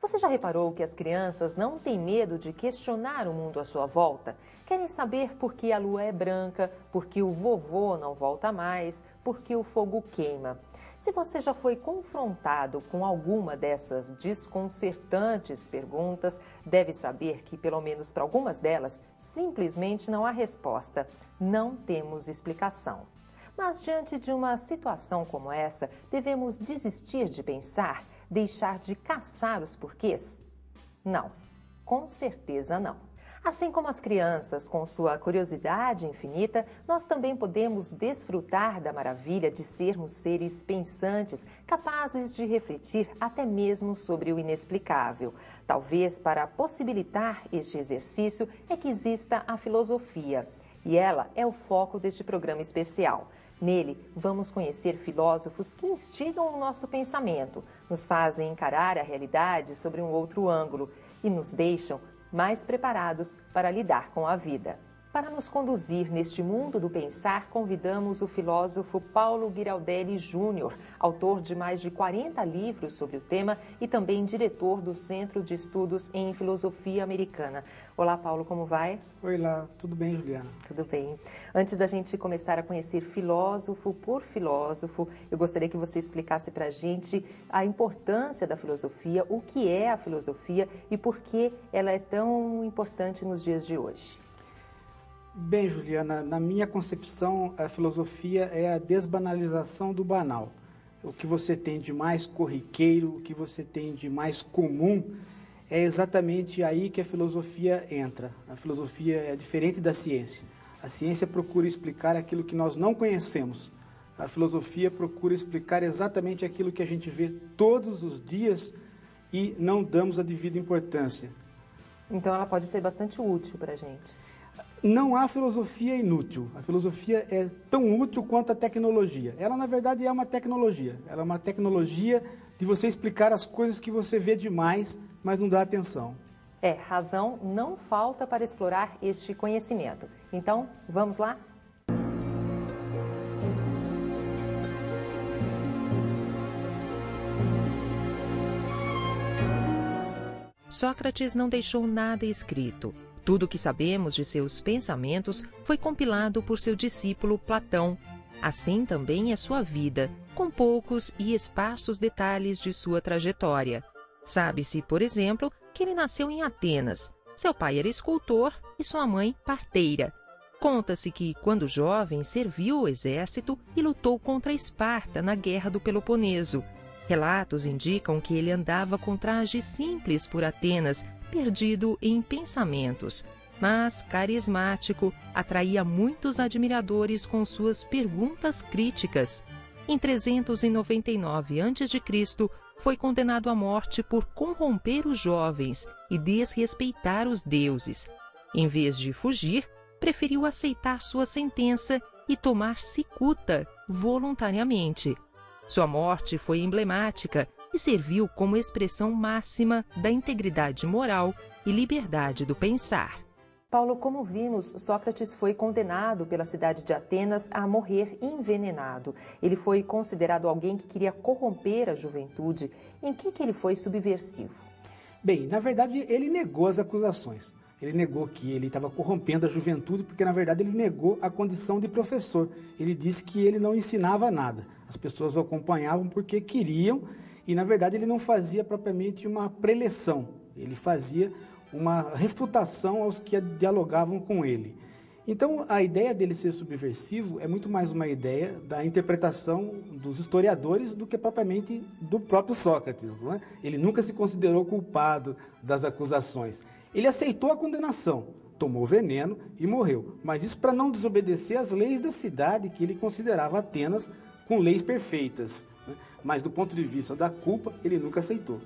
Você já reparou que as crianças não têm medo de questionar o mundo à sua volta? Querem saber por que a lua é branca, por que o vovô não volta mais, por que o fogo queima. Se você já foi confrontado com alguma dessas desconcertantes perguntas, deve saber que, pelo menos para algumas delas, simplesmente não há resposta. Não temos explicação. Mas diante de uma situação como essa, devemos desistir de pensar, deixar de caçar os porquês? Não, com certeza não. Assim como as crianças, com sua curiosidade infinita, nós também podemos desfrutar da maravilha de sermos seres pensantes, capazes de refletir até mesmo sobre o inexplicável. Talvez para possibilitar este exercício é que exista a filosofia. E ela é o foco deste programa especial. Nele, vamos conhecer filósofos que instigam o nosso pensamento, nos fazem encarar a realidade sobre um outro ângulo e nos deixam mais preparados para lidar com a vida. Para nos conduzir neste mundo do pensar, convidamos o filósofo Paulo Giraldelli Júnior, autor de mais de 40 livros sobre o tema e também diretor do Centro de Estudos em Filosofia Americana. Olá, Paulo, como vai? Oi lá, tudo bem, Juliana? Tudo bem. Antes da gente começar a conhecer filósofo por filósofo, eu gostaria que você explicasse para a gente a importância da filosofia, o que é a filosofia e por que ela é tão importante nos dias de hoje. Bem, Juliana, na minha concepção, a filosofia é a desbanalização do banal. O que você tem de mais corriqueiro, o que você tem de mais comum, é exatamente aí que a filosofia entra. A filosofia é diferente da ciência. A ciência procura explicar aquilo que nós não conhecemos. A filosofia procura explicar exatamente aquilo que a gente vê todos os dias e não damos a devida importância. Então ela pode ser bastante útil para a gente. Não há filosofia inútil. A filosofia é tão útil quanto a tecnologia. Ela, na verdade, é uma tecnologia. Ela é uma tecnologia de você explicar as coisas que você vê demais, mas não dá atenção. Razão não falta para explorar este conhecimento. Então, vamos lá? Sócrates não deixou nada escrito. Tudo o que sabemos de seus pensamentos foi compilado por seu discípulo Platão. Assim também é sua vida, com poucos e esparsos detalhes de sua trajetória. Sabe-se, por exemplo, que ele nasceu em Atenas. Seu pai era escultor e sua mãe parteira. Conta-se que, quando jovem, serviu o exército e lutou contra Esparta na Guerra do Peloponeso. Relatos indicam que ele andava com traje simples por Atenas, perdido em pensamentos, mas carismático, atraía muitos admiradores com suas perguntas críticas. Em 399 a.C., foi condenado à morte por corromper os jovens e desrespeitar os deuses. Em vez de fugir, preferiu aceitar sua sentença e tomar cicuta voluntariamente. Sua morte foi emblemática e serviu como expressão máxima da integridade moral e liberdade do pensar. Paulo, como vimos, Sócrates foi condenado pela cidade de Atenas a morrer envenenado. Ele foi considerado alguém que queria corromper a juventude. Em que ele foi subversivo? Bem, na verdade, ele negou as acusações. Ele negou que ele estava corrompendo a juventude, porque, na verdade, ele negou a condição de professor. Ele disse que ele não ensinava nada. As pessoas o acompanhavam porque queriam, e, na verdade, ele não fazia propriamente uma preleção. Ele fazia uma refutação aos que dialogavam com ele. Então, a ideia dele ser subversivo é muito mais uma ideia da interpretação dos historiadores do que propriamente do próprio Sócrates, não é? Ele nunca se considerou culpado das acusações. Ele aceitou a condenação, tomou veneno e morreu, mas isso para não desobedecer às leis da cidade que ele considerava Atenas com leis perfeitas, né? Mas do ponto de vista da culpa, ele nunca aceitou.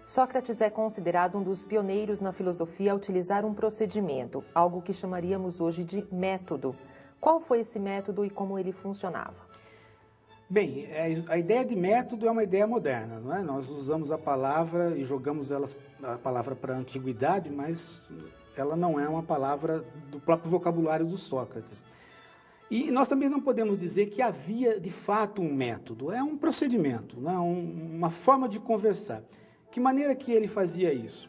Sócrates é considerado um dos pioneiros na filosofia a utilizar um procedimento, algo que chamaríamos hoje de método. Qual foi esse método e como ele funcionava? Bem, a ideia de método é uma ideia moderna, não é? Nós usamos a palavra e jogamos a palavra para a antiguidade, mas ela não é uma palavra do próprio vocabulário do Sócrates. E nós também não podemos dizer que havia de fato um método, é um procedimento, não é? Uma forma de conversar. Que maneira que ele fazia isso?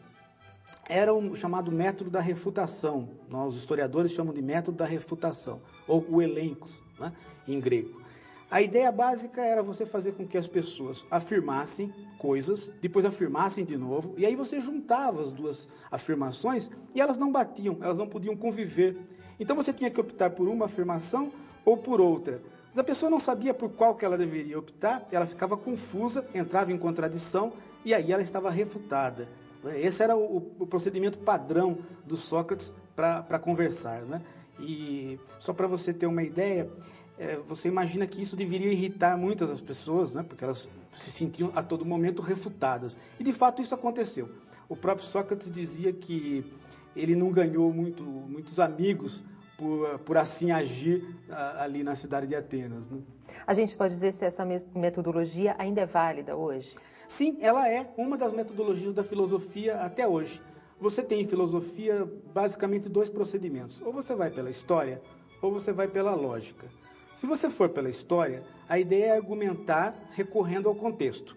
Era o chamado método da refutação. Nós, os historiadores, chamam de método da refutação, ou o elencos, né, em grego. A ideia básica era você fazer com que as pessoas afirmassem coisas, depois afirmassem de novo, e aí você juntava as duas afirmações e elas não batiam, elas não podiam conviver. Então você tinha que optar por uma afirmação ou por outra. Mas a pessoa não sabia por qual que ela deveria optar, ela ficava confusa, entrava em contradição e aí ela estava refutada. Esse era o procedimento padrão do Sócrates para conversar, né? E só para você ter uma ideia, você imagina que isso deveria irritar muitas das pessoas, né? Porque elas se sentiam a todo momento refutadas. E de fato isso aconteceu. O próprio Sócrates dizia que ele não ganhou muitos amigos por assim agir ali na cidade de Atenas, né? A gente pode dizer se essa metodologia ainda é válida hoje? Sim, ela é uma das metodologias da filosofia até hoje. Você tem em filosofia basicamente dois procedimentos. Ou você vai pela história, ou você vai pela lógica. Se você for pela história, a ideia é argumentar recorrendo ao contexto.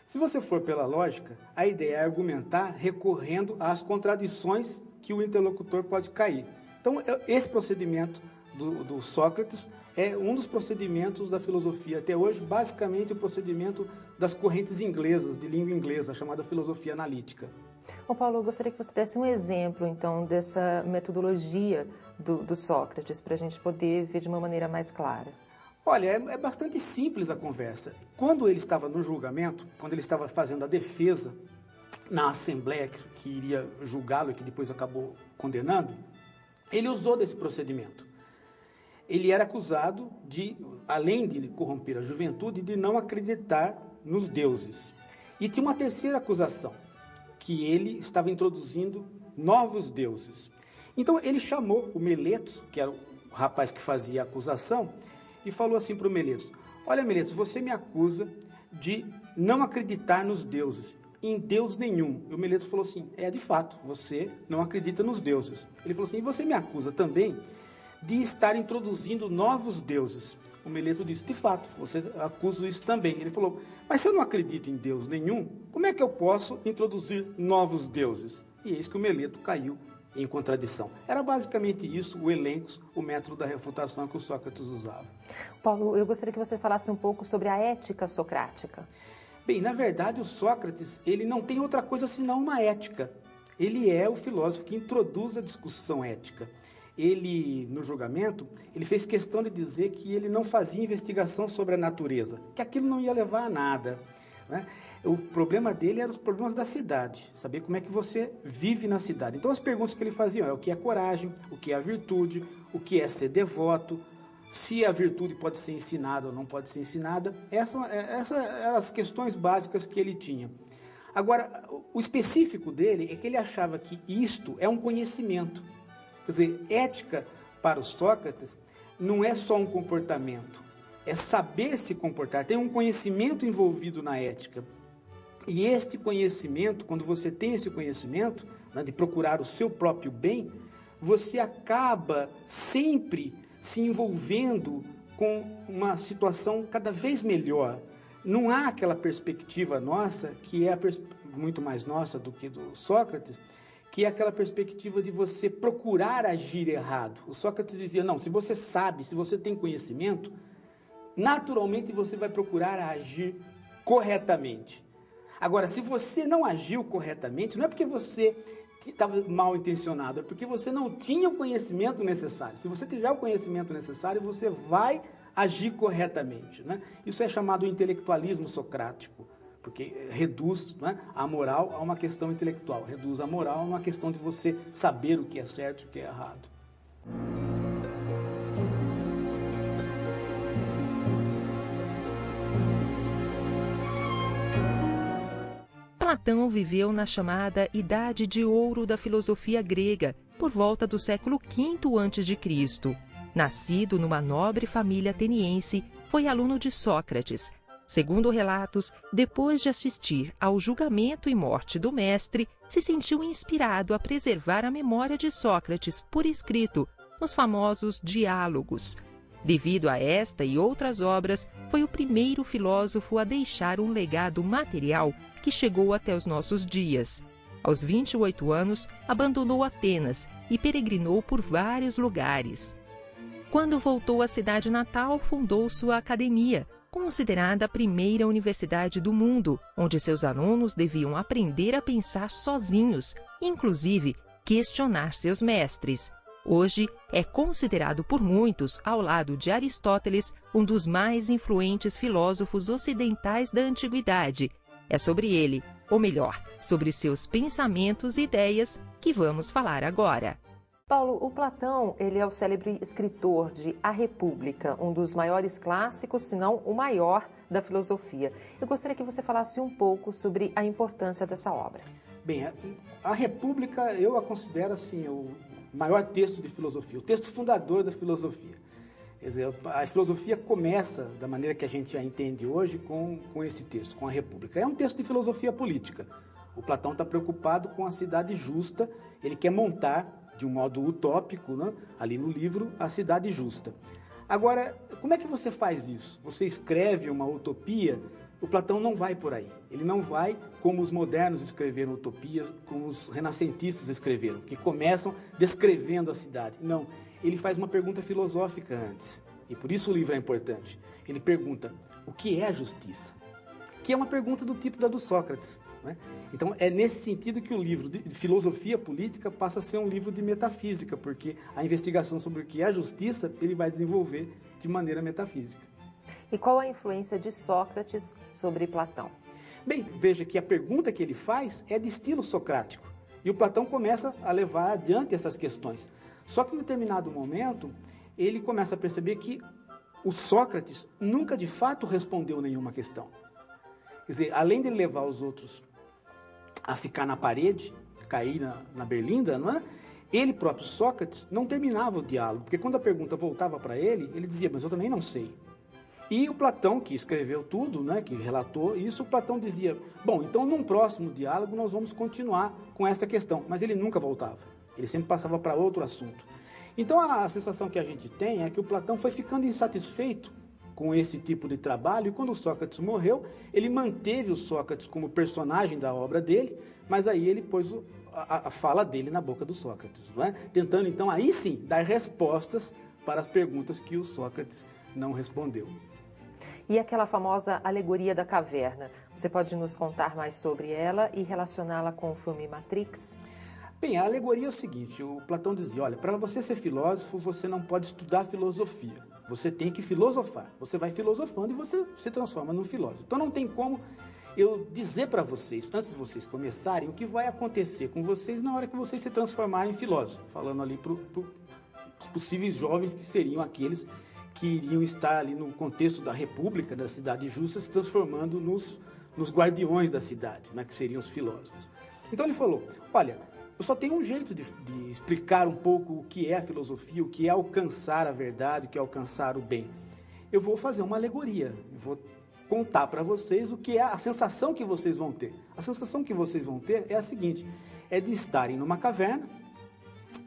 Se você for pela lógica, a ideia é argumentar recorrendo às contradições que o interlocutor pode cair. Então, esse procedimento do Sócrates é um dos procedimentos da filosofia até hoje, basicamente o procedimento das correntes inglesas, de língua inglesa, chamada filosofia analítica. Ô Paulo, eu gostaria que você desse um exemplo, então, dessa metodologia do Sócrates, para a gente poder ver de uma maneira mais clara. Olha, é bastante simples a conversa. Quando ele estava no julgamento, quando ele estava fazendo a defesa na assembleia que iria julgá-lo e que depois acabou condenando, ele usou desse procedimento. Ele era acusado de, além de corromper a juventude, de não acreditar nos deuses. E tinha uma terceira acusação, que ele estava introduzindo novos deuses. Então ele chamou o Meletos, que era o rapaz que fazia a acusação, e falou assim para o Meletos: olha, Meletos, você me acusa de não acreditar nos deuses, em Deus nenhum. E o Meletos falou assim: de fato, você não acredita nos deuses. Ele falou assim: e você me acusa também de estar introduzindo novos deuses. O Meleto disse: de fato, você acusa isso também. Ele falou: mas se eu não acredito em Deus nenhum, como é que eu posso introduzir novos deuses? E eis que o Meleto caiu em contradição. Era basicamente isso, o elencos, o método da refutação que o Sócrates usava. Paulo, eu gostaria que você falasse um pouco sobre a ética socrática. Bem, na verdade, o Sócrates, ele não tem outra coisa senão uma ética. Ele é o filósofo que introduz a discussão ética. Ele, no julgamento, ele fez questão de dizer que ele não fazia investigação sobre a natureza, que aquilo não ia levar a nada, né? O problema dele eram os problemas da cidade, saber como é que você vive na cidade. Então as perguntas que ele fazia o que é coragem, o que é a virtude, o que é ser devoto, se a virtude pode ser ensinada ou não pode ser ensinada. Essas eram as questões básicas que ele tinha. Agora, o específico dele é que ele achava que isto é um conhecimento. Quer dizer, ética para o Sócrates não é só um comportamento, é saber se comportar. Tem um conhecimento envolvido na ética. E este conhecimento, quando você tem esse conhecimento, né, de procurar o seu próprio bem, você acaba sempre se envolvendo com uma situação cada vez melhor. Não há aquela perspectiva nossa, que é muito mais nossa do que do Sócrates, que é aquela perspectiva de você procurar agir errado. O Sócrates dizia: não, se você sabe, se você tem conhecimento, naturalmente você vai procurar agir corretamente. Agora, se você não agiu corretamente, não é porque você estava mal intencionado, é porque você não tinha o conhecimento necessário. Se você tiver o conhecimento necessário, você vai agir corretamente, né? Isso é chamado intelectualismo socrático, porque reduz, né, a moral a uma questão intelectual, reduz a moral a uma questão de você saber o que é certo e o que é errado. Platão viveu na chamada Idade de Ouro da filosofia grega, por volta do século V a.C. Nascido numa nobre família ateniense, foi aluno de Sócrates. Segundo relatos, depois de assistir ao julgamento e morte do mestre, se sentiu inspirado a preservar a memória de Sócrates por escrito, nos famosos diálogos. Devido a esta e outras obras, foi o primeiro filósofo a deixar um legado material que chegou até os nossos dias. Aos 28 anos, abandonou Atenas e peregrinou por vários lugares. Quando voltou à cidade natal, fundou sua academia, considerada a primeira universidade do mundo, onde seus alunos deviam aprender a pensar sozinhos, inclusive questionar seus mestres. Hoje é considerado por muitos, ao lado de Aristóteles, um dos mais influentes filósofos ocidentais da antiguidade. É sobre ele, ou melhor, sobre seus pensamentos e ideias, que vamos falar agora. Paulo, o Platão, ele é o célebre escritor de A República, um dos maiores clássicos, se não o maior da filosofia. Eu gostaria que você falasse um pouco sobre a importância dessa obra. Bem, a República eu a considero assim, o maior texto de filosofia, o texto fundador da filosofia. Quer dizer, a filosofia começa, da maneira que a gente já entende hoje, com esse texto, com a República. É um texto de filosofia política. O Platão está preocupado com a cidade justa, ele quer montar, de um modo utópico, né, ali no livro, a cidade justa. Agora, como é que você faz isso? Você escreve uma utopia? O Platão não vai por aí. Ele não vai como os modernos escreveram utopias, como os renascentistas escreveram, que começam descrevendo a cidade. Não, ele faz uma pergunta filosófica antes. E por isso o livro é importante. Ele pergunta, o que é a justiça? Que é uma pergunta do tipo da do Sócrates, né? Então, é nesse sentido que o livro de filosofia política passa a ser um livro de metafísica, porque a investigação sobre o que é a justiça, ele vai desenvolver de maneira metafísica. E qual a influência de Sócrates sobre Platão? Bem, veja que a pergunta que ele faz é de estilo socrático. E o Platão começa a levar adiante essas questões. Só que em determinado momento, ele começa a perceber que o Sócrates nunca de fato respondeu nenhuma questão. Quer dizer, além de levar os outros a ficar na parede, cair na berlinda, não é? Ele próprio, Sócrates, não terminava o diálogo, porque quando a pergunta voltava para ele dizia, mas eu também não sei. E o Platão, que escreveu tudo, né, que relatou isso, o Platão dizia, bom, então num próximo diálogo nós vamos continuar com esta questão, mas ele nunca voltava, ele sempre passava para outro assunto. Então a sensação que a gente tem é que o Platão foi ficando insatisfeito com esse tipo de trabalho, e quando o Sócrates morreu, ele manteve o Sócrates como personagem da obra dele, mas aí ele pôs a fala dele na boca do Sócrates, não é? Tentando então aí sim dar respostas para as perguntas que o Sócrates não respondeu. E aquela famosa alegoria da caverna, você pode nos contar mais sobre ela e relacioná-la com o filme Matrix? Bem, a alegoria é o seguinte, o Platão dizia, olha, para você ser filósofo, você não pode estudar filosofia. Você tem que filosofar. Você vai filosofando e você se transforma num filósofo. Então não tem como eu dizer para vocês, antes de vocês começarem, o que vai acontecer com vocês na hora que vocês se transformarem em filósofo. Falando ali para os possíveis jovens que seriam aqueles que iriam estar ali no contexto da República, da cidade justa, se transformando nos guardiões da cidade, né, que seriam os filósofos. Então ele falou, olha, eu só tenho um jeito de explicar um pouco o que é a filosofia, o que é alcançar a verdade, o que é alcançar o bem. Eu vou fazer uma alegoria, eu vou contar para vocês o que é a sensação que vocês vão ter. A sensação que vocês vão ter é a seguinte, é de estarem numa caverna,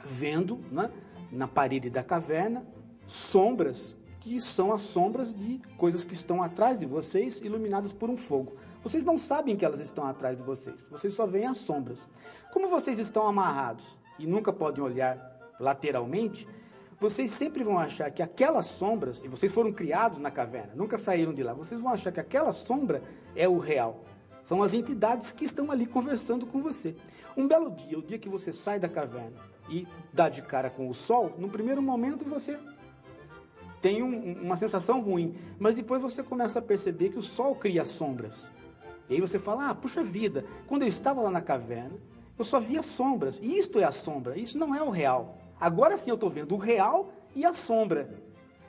vendo, né, na parede da caverna, sombras que são as sombras de coisas que estão atrás de vocês, iluminadas por um fogo. Vocês não sabem que elas estão atrás de vocês, vocês só veem as sombras. Como vocês estão amarrados e nunca podem olhar lateralmente, vocês sempre vão achar que aquelas sombras, e vocês foram criados na caverna, nunca saíram de lá, vocês vão achar que aquela sombra é o real. São as entidades que estão ali conversando com você. Um belo dia, o dia que você sai da caverna e dá de cara com o sol, no primeiro momento você tem uma sensação ruim, mas depois você começa a perceber que o sol cria sombras. E aí você fala, puxa vida, quando eu estava lá na caverna, eu só via sombras, e isto é a sombra, isso não é o real. Agora sim eu estou vendo o real e a sombra.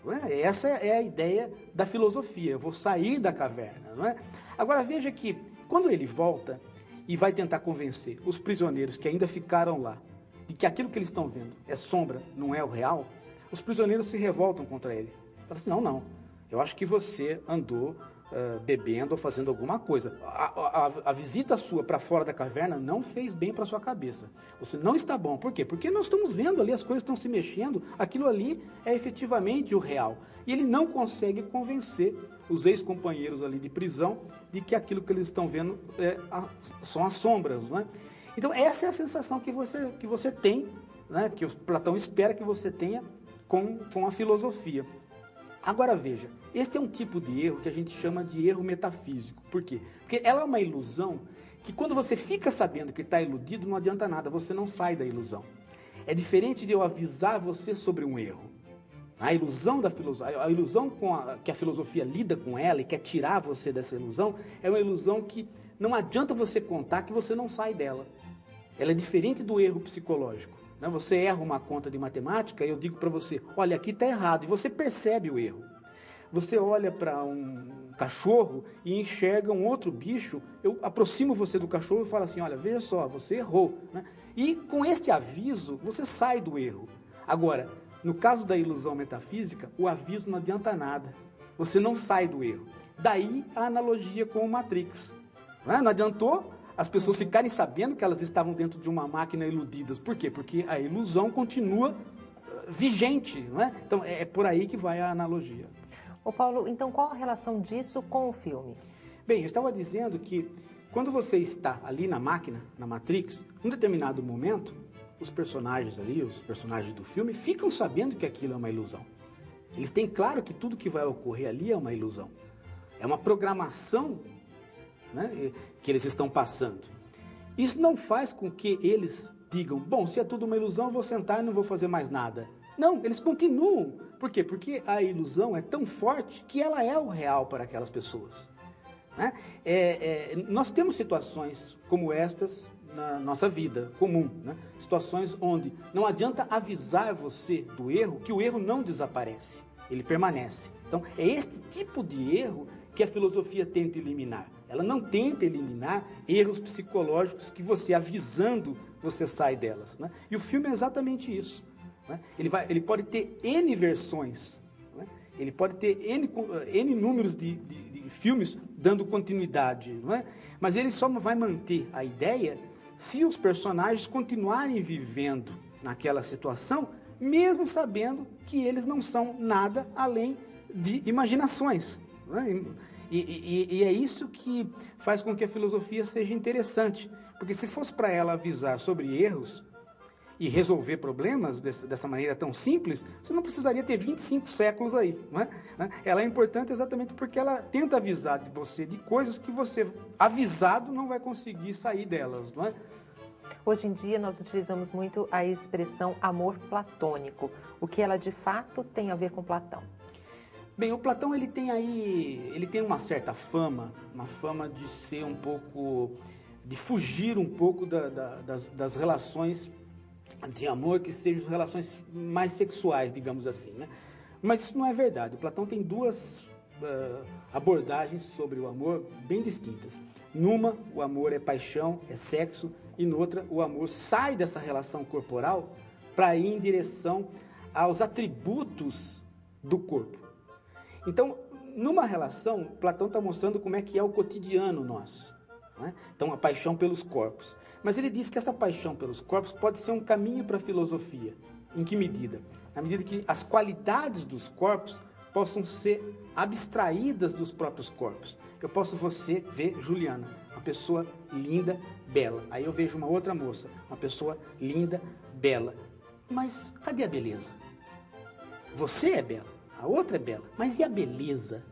Não é? Essa é a ideia da filosofia, eu vou sair da caverna. Não é? Agora veja que, quando ele volta e vai tentar convencer os prisioneiros que ainda ficaram lá, de que aquilo que eles estão vendo é sombra, não é o real, os prisioneiros se revoltam contra ele. Falam assim, não, eu acho que você andou bebendo ou fazendo alguma coisa. A visita sua para fora da caverna não fez bem para sua cabeça. Você não está bom. Por quê? Porque nós estamos vendo ali, as coisas estão se mexendo, aquilo ali é efetivamente o real. E ele não consegue convencer os ex-companheiros ali de prisão de que aquilo que eles estão vendo são as sombras, não é? Então, essa é a sensação que você tem, né, que o Platão espera que você tenha com a filosofia. Agora veja, este é um tipo de erro que a gente chama de erro metafísico. Por quê? Porque ela é uma ilusão que quando você fica sabendo que está iludido, não adianta nada, você não sai da ilusão. É diferente de eu avisar você sobre um erro. A ilusão da filosofia, a ilusão que a filosofia lida com ela e quer tirar você dessa ilusão, é uma ilusão que não adianta você contar que você não sai dela. Ela é diferente do erro psicológico. Você erra uma conta de matemática e eu digo para você, olha, aqui está errado, e você percebe o erro. Você olha para um cachorro e enxerga um outro bicho, eu aproximo você do cachorro e falo assim, olha, veja só, você errou. E com este aviso, você sai do erro. Agora, no caso da ilusão metafísica, o aviso não adianta nada. Você não sai do erro. Daí a analogia com o Matrix. Não adiantou as pessoas ficarem sabendo que elas estavam dentro de uma máquina iludidas. Por quê? Porque a ilusão continua vigente. Não é? Então, é por aí que vai a analogia. Ô Paulo, então qual a relação disso com o filme? Bem, eu estava dizendo que quando você está ali na máquina, na Matrix, em um determinado momento, os personagens ali, os personagens do filme, ficam sabendo que aquilo é uma ilusão. Eles têm claro que tudo que vai ocorrer ali é uma ilusão. É uma programação, né, que eles estão passando. Isso não faz com que eles digam, bom, se é tudo uma ilusão, eu vou sentar e não vou fazer mais nada. Não, eles continuam. Por quê? Porque a ilusão é tão forte que ela é o real para aquelas pessoas. Né? Nós temos situações como estas na nossa vida comum, né? Situações onde não adianta avisar você do erro, que o erro não desaparece, ele permanece. Então, é este tipo de erro que a filosofia tenta eliminar. Ela não tenta eliminar erros psicológicos que você, avisando, você sai delas. Né? E o filme é exatamente isso. Né? Ele pode ter N versões, né? Ele pode ter N números de filmes dando continuidade, não é? Mas ele só vai manter a ideia se os personagens continuarem vivendo naquela situação, mesmo sabendo que eles não são nada além de imaginações. Não é? E é isso que faz com que a filosofia seja interessante, porque se fosse para ela avisar sobre erros e resolver problemas dessa maneira tão simples, você não precisaria ter 25 séculos aí. Não é? Ela é importante exatamente porque ela tenta avisar de você de coisas que você, avisado, não vai conseguir sair delas. Não é? Hoje em dia nós utilizamos muito a expressão amor platônico. O que ela de fato tem a ver com Platão? Bem, o Platão ele tem uma certa fama, uma fama de ser um pouco, de fugir um pouco das relações de amor que sejam relações mais sexuais, digamos assim, né? Mas isso não é verdade. O Platão tem duas abordagens sobre o amor bem distintas. Numa, o amor é paixão, é sexo, e noutra, o amor sai dessa relação corporal para ir em direção aos atributos do corpo. Então, numa relação, Platão está mostrando como é que é o cotidiano nosso. Né? Então, a paixão pelos corpos. Mas ele diz que essa paixão pelos corpos pode ser um caminho para a filosofia. Em que medida? Na medida que as qualidades dos corpos possam ser abstraídas dos próprios corpos. Eu posso ver Juliana, uma pessoa linda, bela. Aí eu vejo uma outra moça, uma pessoa linda, bela. Mas cadê a beleza? Você é bela, a outra é bela. Mas e a beleza?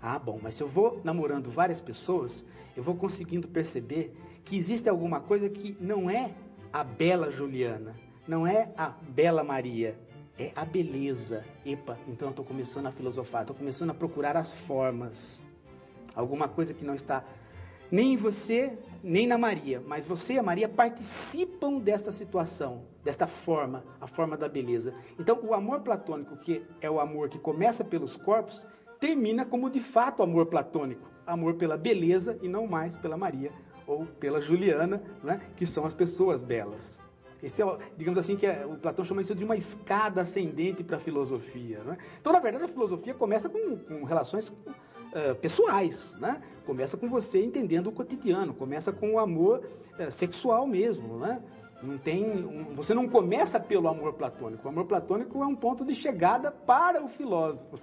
Ah, bom, mas se eu vou namorando várias pessoas, eu vou conseguindo perceber que existe alguma coisa que não é a bela Juliana, não é a bela Maria, é a beleza. Epa, então eu estou começando a filosofar, estou começando a procurar as formas. Alguma coisa que não está nem em você, nem na Maria, mas você e a Maria participam desta situação, desta forma, a forma da beleza. Então, o amor platônico, que é o amor que começa pelos corpos, termina como de fato amor platônico, amor pela beleza e não mais pela Maria ou pela Juliana, né, que são as pessoas belas. Esse é, digamos assim, o Platão chama isso de uma escada ascendente para a filosofia. Né? Então, na verdade, a filosofia começa com relações pessoais, né? Começa com você entendendo o cotidiano, começa com o amor sexual mesmo, né? Você não começa pelo amor platônico. O amor platônico é um ponto de chegada para o filósofo.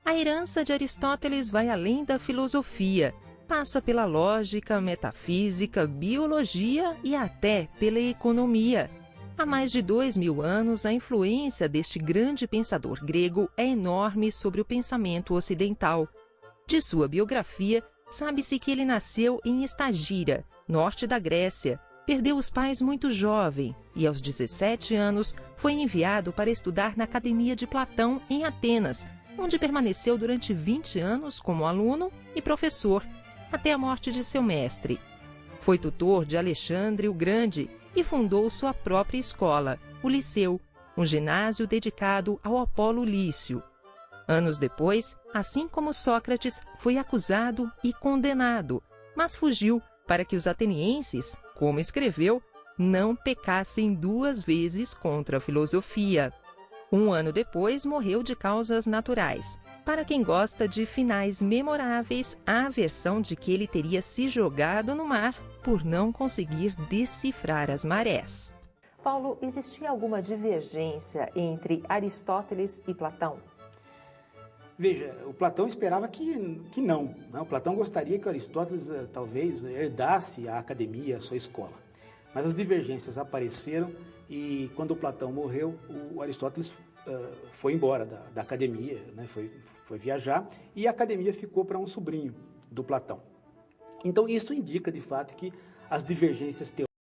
A herança de Aristóteles vai além da filosofia, passa pela lógica, metafísica, biologia e até pela economia. Há mais de 2000 anos, a influência deste grande pensador grego é enorme sobre o pensamento ocidental. De sua biografia, sabe-se que ele nasceu em Estagira, norte da Grécia, perdeu os pais muito jovem e, aos 17 anos, foi enviado para estudar na Academia de Platão, em Atenas, onde permaneceu durante 20 anos como aluno e professor, até a morte de seu mestre. Foi tutor de Alexandre o Grande e fundou sua própria escola, o Liceu, um ginásio dedicado ao Apolo Lício. Anos depois, assim como Sócrates, foi acusado e condenado, mas fugiu para que os atenienses, como escreveu, não pecassem 2 vezes contra a filosofia. 1 ano depois, morreu de causas naturais. Para quem gosta de finais memoráveis, há a versão de que ele teria se jogado no mar por não conseguir decifrar as marés. Paulo, existia alguma divergência entre Aristóteles e Platão? Veja, o Platão esperava que não. O Platão gostaria que Aristóteles talvez herdasse a academia, a sua escola. Mas as divergências apareceram e quando o Platão morreu, o Aristóteles foi embora da academia, né? foi viajar, e a academia ficou para um sobrinho do Platão. Então isso indica de fato que as divergências teóricas